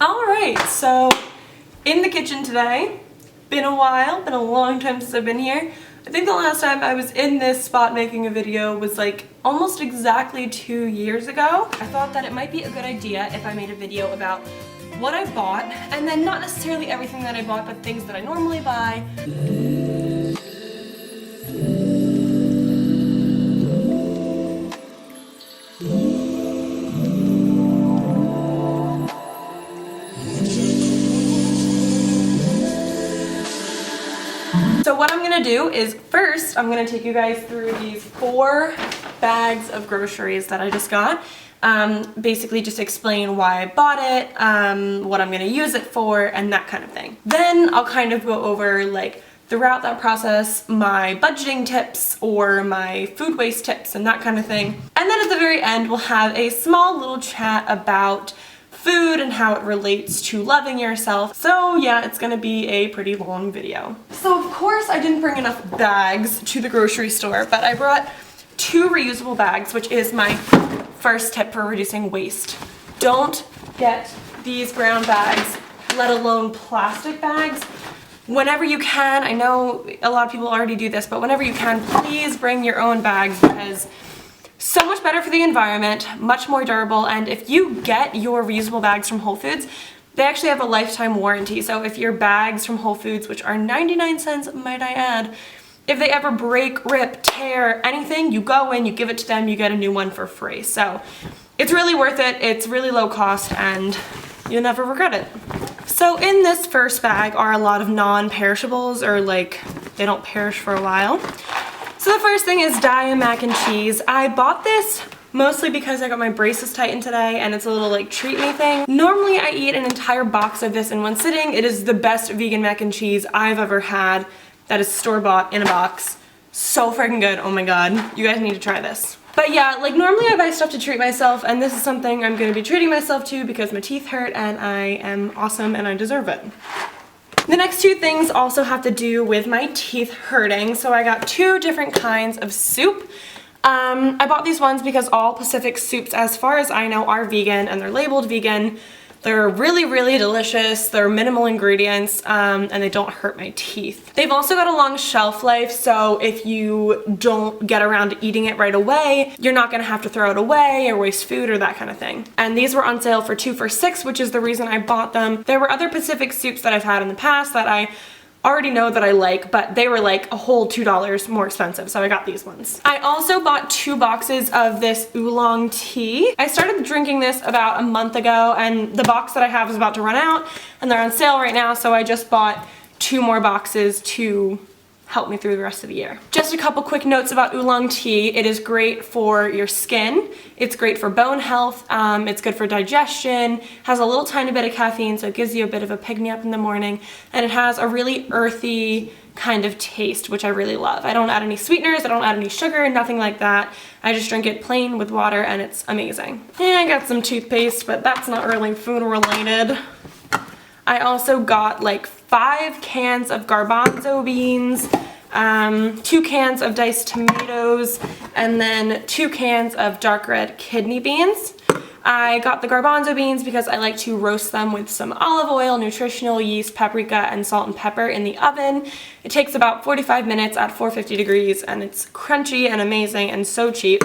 Alright, so in the kitchen today. Been a while, been a long time since I've been here. I think the last time I was in this spot making a video was like almost exactly 2 years ago. I thought that it might be a good idea if I made a video about what I bought, and then not necessarily everything that I bought, but things that I normally buy. So what I'm gonna do is first, I'm gonna take you guys through these 4 bags of groceries that I just got. Basically just explain why I bought it, what I'm gonna use it for, and that kind of thing. Then I'll kind of go over like throughout that process my budgeting tips or my food waste tips and that kind of thing. And then at the very end we'll have a small little chat about food and how it relates to loving yourself. So yeah, it's gonna be a pretty long video. So of course I didn't bring enough bags to the grocery store, but I brought 2 reusable bags, which is my first tip for reducing waste. Don't get these brown bags, let alone plastic bags. Whenever you can, I know a lot of people already do this, but whenever you can, please bring your own bags, because so much better for the environment, much more durable, and if you get your reusable bags from Whole Foods, they actually have a lifetime warranty. So if your bags from Whole Foods, which are 99 cents, might I add, if they ever break, rip, tear, anything, you go in, you give it to them, you get a new one for free. So it's really worth it, it's really low cost, and you'll never regret it. So in this first bag are a lot of non-perishables, or like, they don't perish for a while. So the first thing is Diet mac and cheese. I bought this mostly because I got my braces tightened today and it's a little like treat me thing. Normally I eat an entire box of this in one sitting. It is the best vegan mac and cheese I've ever had. That is store-bought in a box. So freaking good, oh my god. You guys need to try this. But yeah, like normally I buy stuff to treat myself, and this is something I'm gonna be treating myself to because my teeth hurt and I am awesome and I deserve it. The next 2 things also have to do with my teeth hurting. So I got 2 different kinds of soup. I bought these ones because all Pacific soups, as far as I know, are vegan and they're labeled vegan. They're really, really delicious. They're minimal ingredients, and they don't hurt my teeth. They've also got a long shelf life, so if you don't get around to eating it right away, you're not gonna have to throw it away or waste food or that kind of thing. And these were on sale for 2 for $6, which is the reason I bought them. There were other Pacific soups that I've had in the past that I already know that I like, but they were like a whole $2 more expensive, so I got these ones. I also bought 2 boxes of this oolong tea. I started drinking this about a month ago, and the box that I have is about to run out, and they're on sale right now, so I just bought 2 more boxes to help me through the rest of the year. Just a couple quick notes about oolong tea. It is great for your skin. It's great for bone health. It's good for digestion. Has a little tiny bit of caffeine, so it gives you a bit of a pick-me-up in the morning. And it has a really earthy kind of taste, which I really love. I don't add any sweeteners, I don't add any sugar, nothing like that. I just drink it plain with water and it's amazing. And I got some toothpaste, but that's not really food related. I also got like 5 cans of garbanzo beans, 2 cans of diced tomatoes, and then 2 cans of dark red kidney beans. I got the garbanzo beans because I like to roast them with some olive oil, nutritional yeast, paprika, and salt and pepper in the oven. It takes about 45 minutes at 450 degrees, and it's crunchy and amazing and so cheap.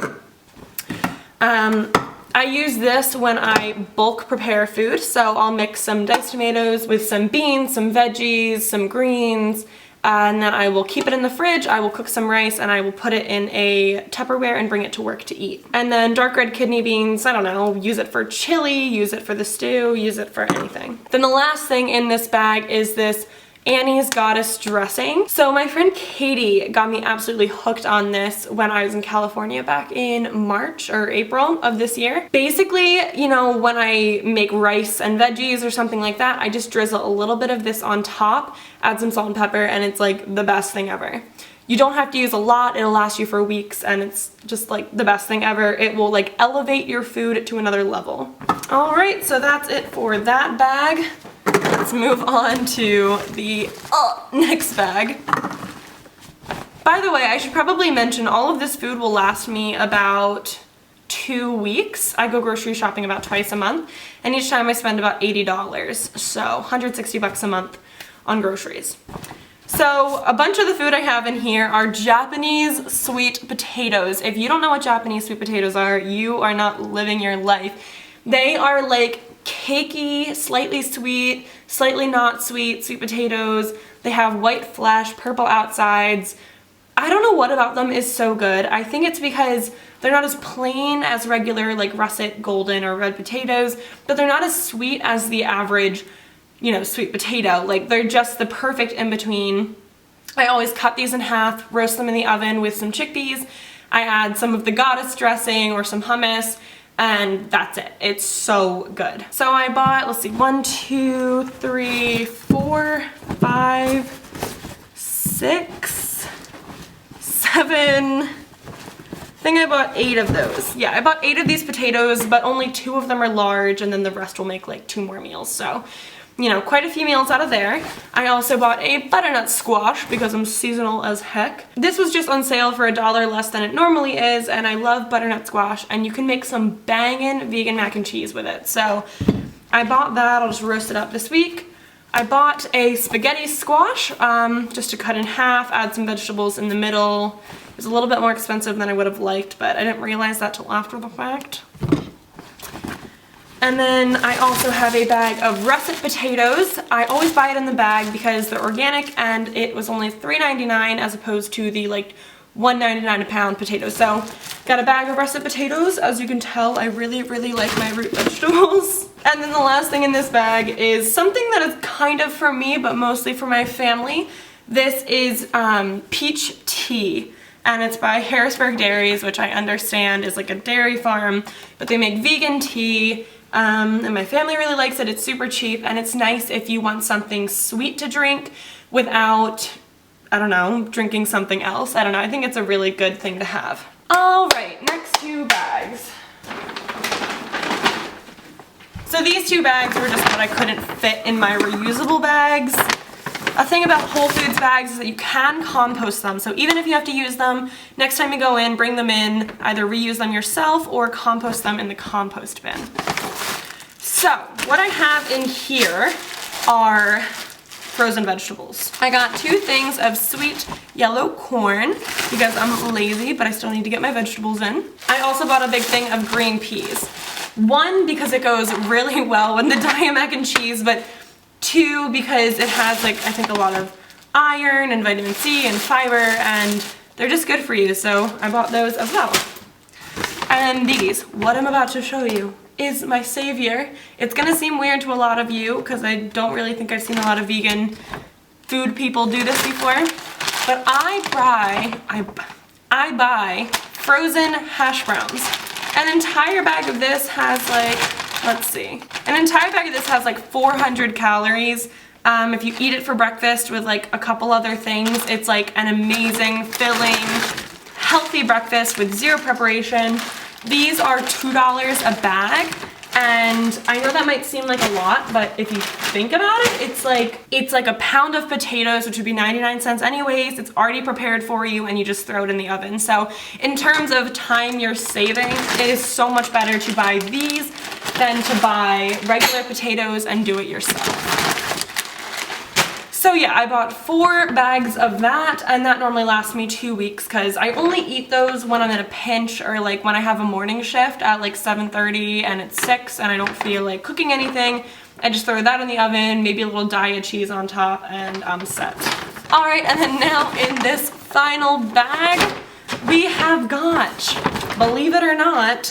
I use this when I bulk prepare food, so I'll mix some diced tomatoes with some beans, some veggies, some greens, and then I will keep it in the fridge. I will cook some rice and I will put it in a Tupperware and bring it to work to eat. And then dark red kidney beans, I don't know, use it for chili, use it for the stew, use it for anything. Then the last thing in this bag is this Annie's Goddess dressing. So my friend Katie got me absolutely hooked on this when I was in California back in March or April of this year. Basically, you know, when I make rice and veggies or something like that, I just drizzle a little bit of this on top, add some salt and pepper, and it's like the best thing ever. You don't have to use a lot, it'll last you for weeks, and it's just like the best thing ever. It will like elevate your food to another level. All right, so that's it for that bag. Let's move on to the next bag. By the way, I should probably mention all of this food will last me about 2 weeks. I go grocery shopping about twice a month, and each time I spend about $80, so 160 bucks a month on groceries. So a bunch of the food I have in here are Japanese sweet potatoes. If you don't know what Japanese sweet potatoes are, you are not living your life. They are like cakey, slightly sweet, slightly not sweet sweet potatoes. They have white flesh, purple outsides. I don't know what about them is so good. I think it's because they're not as plain as regular like russet, golden, or red potatoes, but they're not as sweet as the average, you know, sweet potato. Like, they're just the perfect in between. I always cut these in half, roast them in the oven with some chickpeas. I add some of the goddess dressing or some hummus, and that's it. It's so good. So I bought, let's see, 1, 2, 3, 4, 5, 6, 7, I think I bought 8 of those. Yeah, I bought 8 of these potatoes, but only 2 of them are large, and then the rest will make like 2 more meals. So, you know, quite a few meals out of there. I also bought a butternut squash because I'm seasonal as heck. This was just on sale for $1 less than it normally is, and I love butternut squash, and you can make some bangin' vegan mac and cheese with it. So I bought that. I'll just roast it up this week. I bought a spaghetti squash just to cut in half, add some vegetables in the middle. It was a little bit more expensive than I would have liked, but I didn't realize that till after the fact. And then I also have a bag of russet potatoes. I always buy it in the bag because they're organic, and it was only $3.99 as opposed to the like $1.99 a pound potatoes. So got a bag of russet potatoes. As you can tell, I really, really like my root vegetables. And then the last thing in this bag is something that is kind of for me, but mostly for my family. This is peach tea, and it's by Harrisburg Dairies, which I understand is like a dairy farm, but they make vegan tea. And my family really likes it. It's super cheap, and it's nice if you want something sweet to drink without, I don't know, drinking something else. I don't know, I think it's a really good thing to have. Alright, next 2 bags. So these 2 bags were just what I couldn't fit in my reusable bags. A thing about Whole Foods bags is that you can compost them, so even if you have to use them, next time you go in, bring them in, either reuse them yourself or compost them in the compost bin. So, what I have in here are frozen vegetables. I got 2 things of sweet yellow corn because I'm lazy, but I still need to get my vegetables in. I also bought a big thing of green peas. 1, because it goes really well with the Diet mac and cheese, but 2, because it has like, I think, a lot of iron and vitamin C and fiber, and they're just good for you, so I bought those as well. And these, what I'm about to show you, is my savior. It's gonna seem weird to a lot of you because I don't really think I've seen a lot of vegan food people do this before, but I buy frozen hash browns. An entire bag of this has like, let's see, an entire bag of this has like 400 calories. If you eat it for breakfast with like a couple other things, it's like an amazing, filling, healthy breakfast with 0 preparation. These are $2 a bag, and I know that might seem like a lot, but if you think about it, it's like a pound of potatoes, which would be 99 cents anyways. It's already prepared for you, and you just throw it in the oven. So in terms of time you're saving, it is so much better to buy these than to buy regular potatoes and do it yourself. So yeah, I bought 4 bags of that, and that normally lasts me 2 weeks because I only eat those when I'm in a pinch, or like when I have a morning shift at like 7:30 and it's 6 and I don't feel like cooking anything. I just throw that in the oven, maybe a little Daiya cheese on top, and I'm set. Alright, and then now in this final bag, we have got, believe it or not,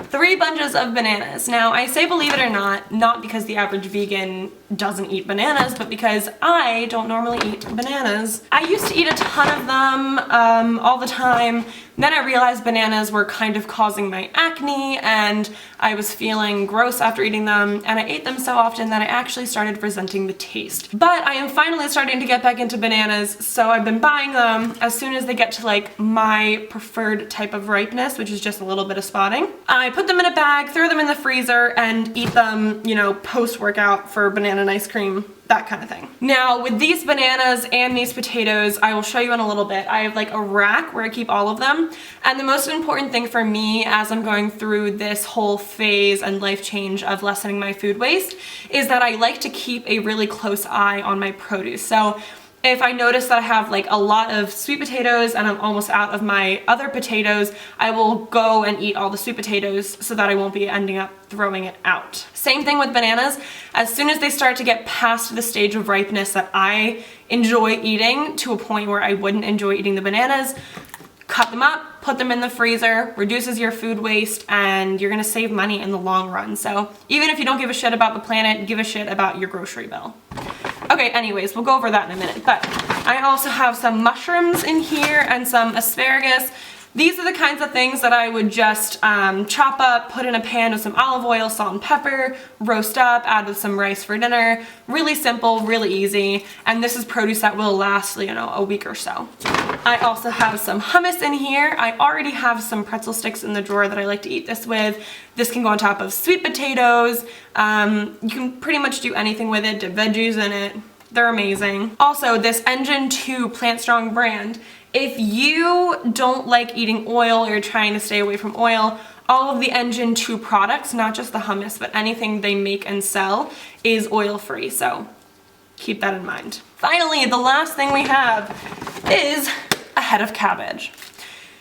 3 bunches of bananas. Now, I say believe it or not because the average vegan doesn't eat bananas, but because I don't normally eat bananas. I used to eat a ton of them all the time. Then I realized bananas were kind of causing my acne, and I was feeling gross after eating them, and I ate them so often that I actually started resenting the taste. But I am finally starting to get back into bananas, so I've been buying them as soon as they get to like my preferred type of ripeness, which is just a little bit of spotting. I put them in a bag, throw them in the freezer, and eat them, you know, post-workout for banana and ice cream, that kind of thing. Now, with these bananas and these potatoes, I will show you in a little bit. I have like a rack where I keep all of them. And the most important thing for me as I'm going through this whole phase and life change of lessening my food waste is that I like to keep a really close eye on my produce. So if I notice that I have like a lot of sweet potatoes and I'm almost out of my other potatoes, I will go and eat all the sweet potatoes so that I won't be ending up throwing it out. Same thing with bananas. As soon as they start to get past the stage of ripeness that I enjoy eating to a point where I wouldn't enjoy eating the bananas, cut them up, put them in the freezer, reduces your food waste, and you're gonna save money in the long run. So even if you don't give a shit about the planet, give a shit about your grocery bill. Okay, anyways, we'll go over that in a minute, but I also have some mushrooms in here and some asparagus. These are the kinds of things that I would just chop up, put in a pan with some olive oil, salt and pepper, roast up, add with some rice for dinner. Really simple, really easy, and this is produce that will last, you know, a week or so. I also have some hummus in here. I already have some pretzel sticks in the drawer that I like to eat this with. This can go on top of sweet potatoes. You can pretty much do anything with it, dip veggies in it. They're amazing. Also, this Engine 2 Plant Strong brand, if you don't like eating oil or you're trying to stay away from oil, all of the Engine 2 products, not just the hummus, but anything they make and sell is oil-free, so keep that in mind. Finally, the last thing we have is a head of cabbage.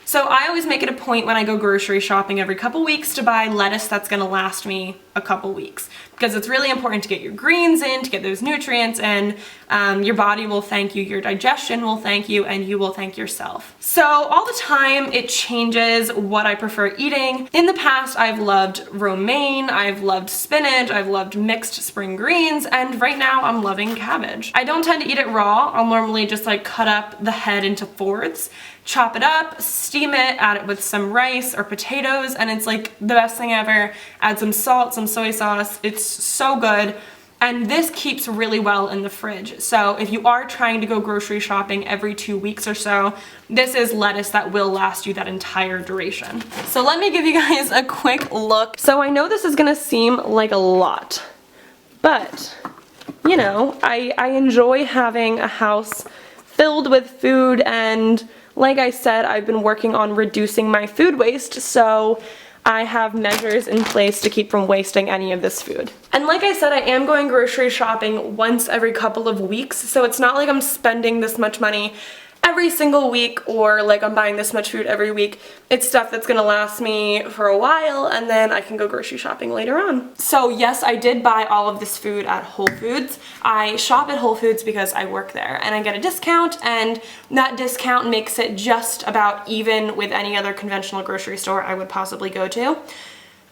So I always make it a point when I go grocery shopping every couple weeks to buy lettuce that's gonna last me a couple weeks, because it's really important to get your greens in, to get those nutrients in. Your body will thank you, your digestion will thank you, and you will thank yourself. So all the time it changes what I prefer eating. In the past I've loved romaine, I've loved spinach, I've loved mixed spring greens, and right now I'm loving cabbage. I don't tend to eat it raw. I'll normally just like cut up the head into fourths, chop it up, steam it, add it with some rice or potatoes, and it's like the best thing ever. Add some salt, some soy sauce. It's so good. And this keeps really well in the fridge. So if you are trying to go grocery shopping every 2 weeks or so, this is lettuce that will last you that entire duration. So let me give you guys a quick look. So I know this is gonna seem like a lot, but you know, I enjoy having a house filled with food, and like I said, I've been working on reducing my food waste, so I have measures in place to keep from wasting any of this food. And like I said, I am going grocery shopping once every couple of weeks, so it's not like I'm spending this much money every single week or like I'm buying this much food every week. It's stuff that's gonna last me for a while, and then I can go grocery shopping later on. So yes, I did buy all of this food at Whole Foods. I shop at Whole Foods because I work there and I get a discount, and that discount makes it just about even with any other conventional grocery store I would possibly go to.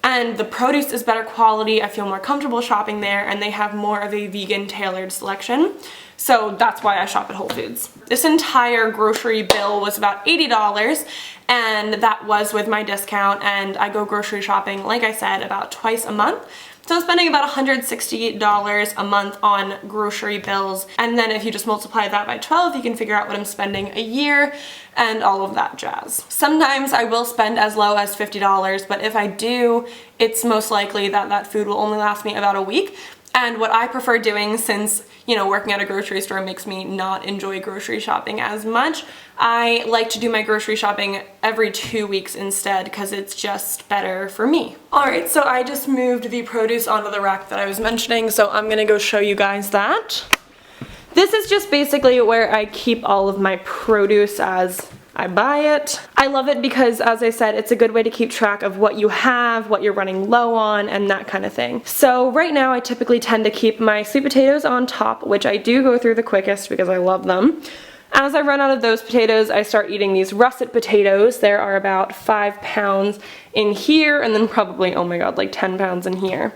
And the produce is better quality, I feel more comfortable shopping there, and they have more of a vegan tailored selection. So that's why I shop at Whole Foods. This entire grocery bill was about $80, and that was with my discount, and I go grocery shopping, like I said, about twice a month. So I'm spending about $160 a month on grocery bills, and then if you just multiply that by 12, you can figure out what I'm spending a year and all of that jazz. Sometimes I will spend as low as $50, but if I do, it's most likely that that food will only last me about a week. And what I prefer doing, since, you know, working at a grocery store makes me not enjoy grocery shopping as much, I like to do my grocery shopping every 2 weeks instead, because it's just better for me. Alright, so I just moved the produce onto the rack that I was mentioning, so I'm gonna go show you guys that. This is just basically where I keep all of my produce as I buy it. I love it because, as I said, it's a good way to keep track of what you have, what you're running low on, and that kind of thing. So right now I typically tend to keep my sweet potatoes on top, which I do go through the quickest because I love them. As I run out of those potatoes, I start eating these russet potatoes. There are about 5 pounds in here, and then probably, oh my god, like 10 pounds in here.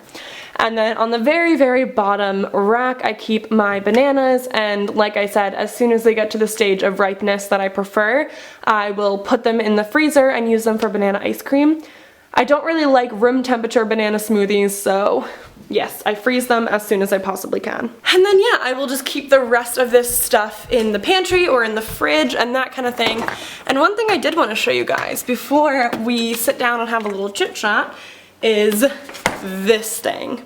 And then on the very, very bottom rack, I keep my bananas, and like I said, as soon as they get to the stage of ripeness that I prefer, I will put them in the freezer and use them for banana ice cream. I don't really like room temperature banana smoothies, so yes, I freeze them as soon as I possibly can. And then yeah, I will just keep the rest of this stuff in the pantry or in the fridge and that kind of thing. And one thing I did want to show you guys before we sit down and have a little chit chat is this thing.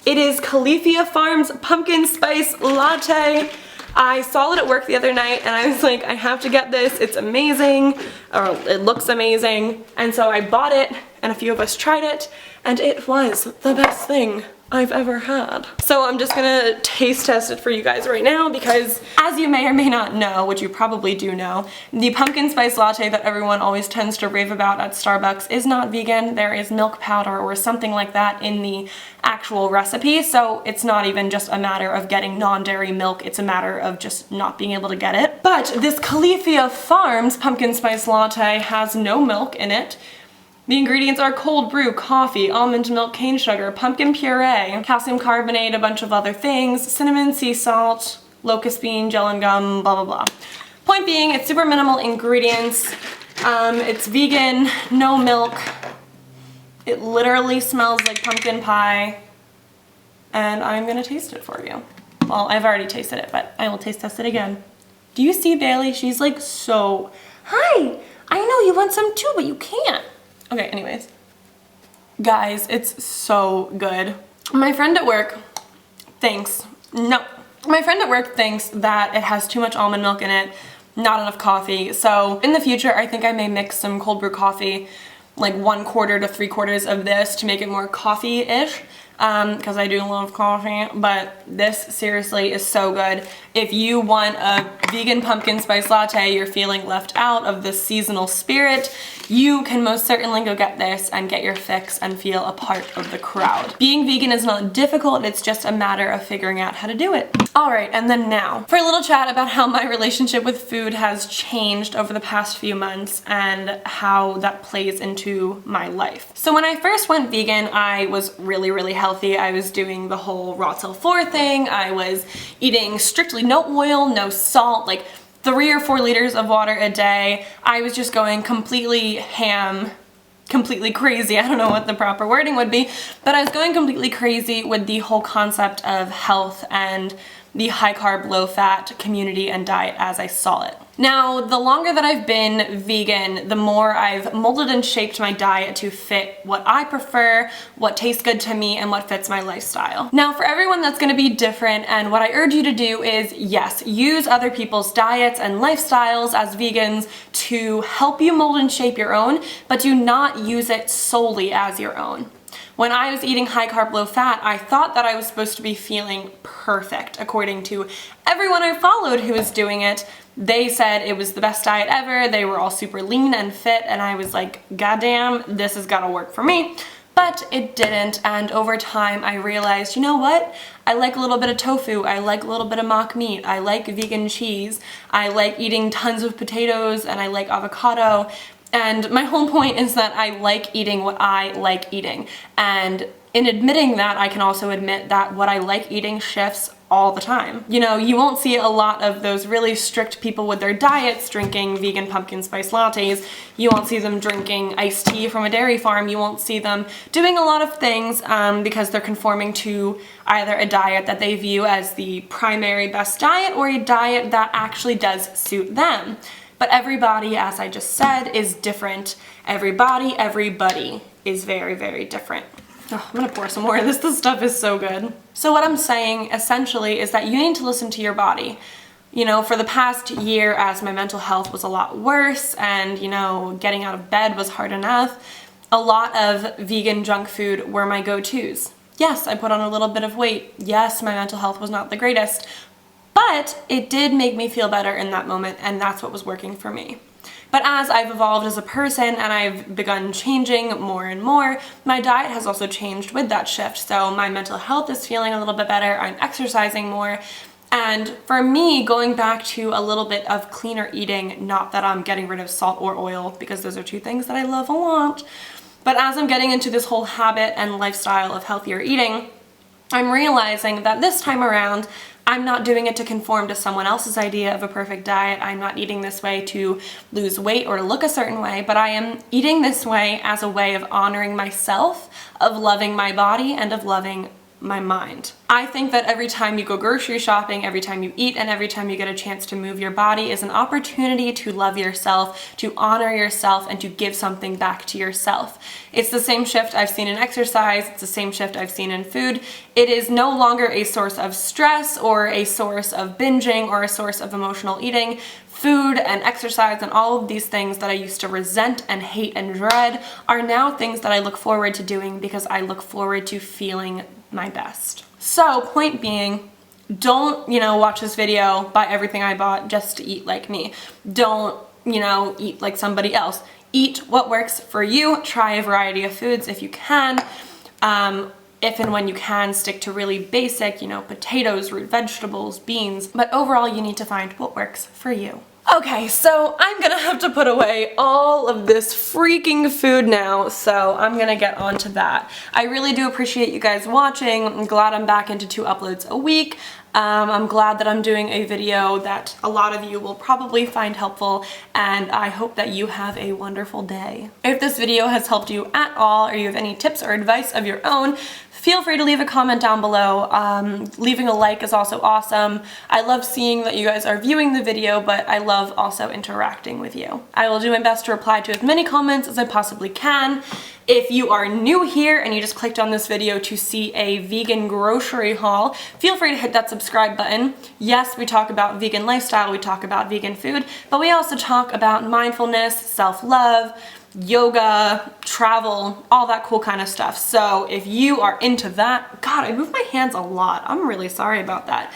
It is Califia Farms Pumpkin Spice Latte. I saw it at work the other night and I was like, I have to get this. It's amazing, or it looks amazing. And so I bought it and a few of us tried it and it was the best thing I've ever had. So I'm just gonna taste test it for you guys right now because, as you may or may not know, which you probably do know, the pumpkin spice latte that everyone always tends to rave about at Starbucks is not vegan. There is milk powder or something like that in the actual recipe, so it's not even just a matter of getting non-dairy milk, it's a matter of just not being able to get it. But this Califia Farms pumpkin spice latte has no milk in it. The ingredients are cold brew, coffee, almond milk, cane sugar, pumpkin puree, calcium carbonate, a bunch of other things, cinnamon, sea salt, locust bean, gel and gum, blah blah blah. Point being, it's super minimal ingredients. It's vegan, no milk. It literally smells like pumpkin pie. And I'm gonna taste it for you. Well, I've already tasted it, but I will taste test it again. Do you see Bailey? She's like so, hi, I know you want some too, but you can't. Okay, anyways. Guys, it's so good. My friend at work thinks that it has too much almond milk in it, not enough coffee. So in the future, I think I may mix some cold brew coffee, like 1/4 to 3/4 of this to make it more coffee-ish. Because I do love coffee, but this seriously is so good. If you want a vegan pumpkin spice latte, you're feeling left out of the seasonal spirit, you can most certainly go get this and get your fix and feel a part of the crowd. Being vegan is not difficult, it's just a matter of figuring out how to do it. Alright, and then now, for a little chat about how my relationship with food has changed over the past few months and how that plays into my life. So when I first went vegan, I was really healthy. I was doing the whole raw till 4 thing. I was eating strictly no oil, no salt, like 3 or 4 liters of water a day. I was just going completely ham, completely crazy. I don't know what the proper wording would be, but I was going completely crazy with the whole concept of health and the high carb, low fat community and diet as I saw it. Now, the longer that I've been vegan, the more I've molded and shaped my diet to fit what I prefer, what tastes good to me, and what fits my lifestyle. Now, for everyone that's gonna be different, and what I urge you to do is, yes, use other people's diets and lifestyles as vegans to help you mold and shape your own, but do not use it solely as your own. When I was eating high carb, low fat, I thought that I was supposed to be feeling perfect according to everyone I followed who was doing it. They said it was the best diet ever, they were all super lean and fit, and I was like, goddamn, this has gotta work for me. But it didn't, and over time I realized, you know what? I like a little bit of tofu, I like a little bit of mock meat, I like vegan cheese, I like eating tons of potatoes, and I like avocado. And my whole point is that I like eating what I like eating. And in admitting that, I can also admit that what I like eating shifts all the time. You know, you won't see a lot of those really strict people with their diets drinking vegan pumpkin spice lattes. You won't see them drinking iced tea from a dairy farm. You won't see them doing a lot of things because they're conforming to either a diet that they view as the primary best diet or a diet that actually does suit them. But everybody, as I just said, is different. Everybody is very different. Oh, I'm gonna pour some more of this. This stuff is so good. So what I'm saying essentially is that you need to listen to your body. You know, for the past year, as my mental health was a lot worse and, you know, getting out of bed was hard enough, a lot of vegan junk food were my go-tos. Yes, I put on a little bit of weight. Yes, my mental health was not the greatest. But it did make me feel better in that moment, and that's what was working for me. But as I've evolved as a person and I've begun changing more and more, my diet has also changed with that shift. So my mental health is feeling a little bit better, I'm exercising more, and for me, going back to a little bit of cleaner eating, not that I'm getting rid of salt or oil, because those are two things that I love a lot, but as I'm getting into this whole habit and lifestyle of healthier eating, I'm realizing that this time around, I'm not doing it to conform to someone else's idea of a perfect diet. I'm not eating this way to lose weight or to look a certain way, but I am eating this way as a way of honoring myself, of loving my body, and of loving my mind. I think that every time you go grocery shopping, every time you eat, and every time you get a chance to move your body is an opportunity to love yourself, to honor yourself, and to give something back to yourself. It's the same shift I've seen in exercise, it's the same shift I've seen in food. It is no longer a source of stress or a source of binging or a source of emotional eating. Food and exercise and all of these things that I used to resent and hate and dread are now things that I look forward to doing because I look forward to feeling my best. So, point being, don't, watch this video, buy everything I bought just to eat like me. Don't, eat like somebody else. Eat what works for you. Try a variety of foods if you can. If and when you can, stick to really basic, potatoes, root vegetables, beans. But overall, you need to find what works for you. Okay, so I'm gonna have to put away all of this freaking food now, so I'm gonna get on to that. I really do appreciate you guys watching. I'm glad I'm back into 2 uploads a week. I'm glad that I'm doing a video that a lot of you will probably find helpful, and I hope that you have a wonderful day. If this video has helped you at all, or you have any tips or advice of your own, feel free to leave a comment down below. Leaving a like is also awesome. I love seeing that you guys are viewing the video, but I love also interacting with you. I will do my best to reply to as many comments as I possibly can. If you are new here and you just clicked on this video to see a vegan grocery haul, feel free to hit that subscribe button. Yes, we talk about vegan lifestyle, we talk about vegan food, but we also talk about mindfulness, self-love, yoga, travel, all that cool kind of stuff. So if you are into that, God, I move my hands a lot. I'm really sorry about that.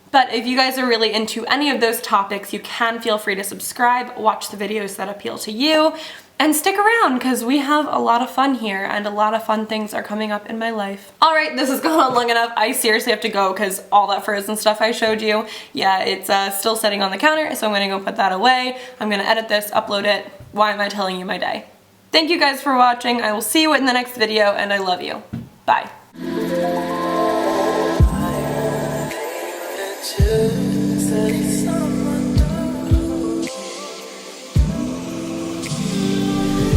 But if you guys are really into any of those topics, you can feel free to subscribe, watch the videos that appeal to you, and stick around because we have a lot of fun here and a lot of fun things are coming up in my life. All right, this has gone on long enough. I seriously have to go because all that frozen stuff I showed you, yeah, it's still sitting on the counter, so I'm gonna go put that away. I'm gonna edit this, upload it. Why am I telling you my day? Thank you guys for watching. I will see you in the next video, and I love you. Bye. To